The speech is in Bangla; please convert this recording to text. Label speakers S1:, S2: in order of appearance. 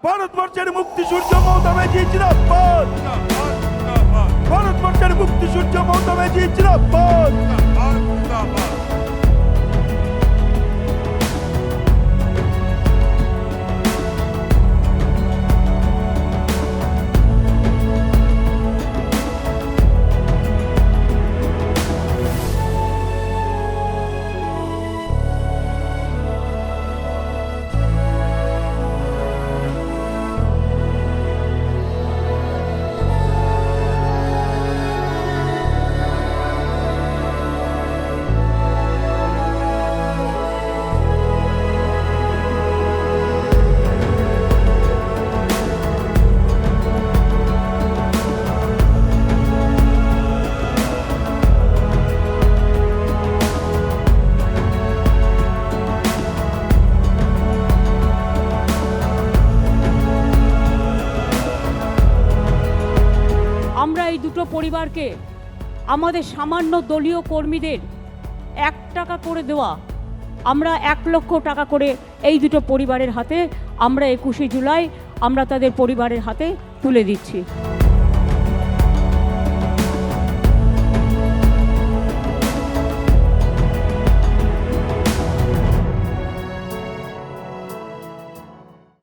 S1: ভারতবর্ষের মুক্তি সূর্য মমতা ব্যানার্জি জিন্দাবাদ। ভারতবর্ষের মুক্তি সূর্য মমতা ব্যানার্জি জিন্দাবাদ।
S2: আমরা এই দুটো পরিবারকে আমাদের সামান্য দলীয় কর্মীদের 1 টাকা করে দেওয়া, আমরা 1 লক্ষ টাকা করে এই দুটো পরিবারের হাতে আমরা 21শে জুলাই আমরা তাদের পরিবারের হাতে তুলে দিচ্ছি।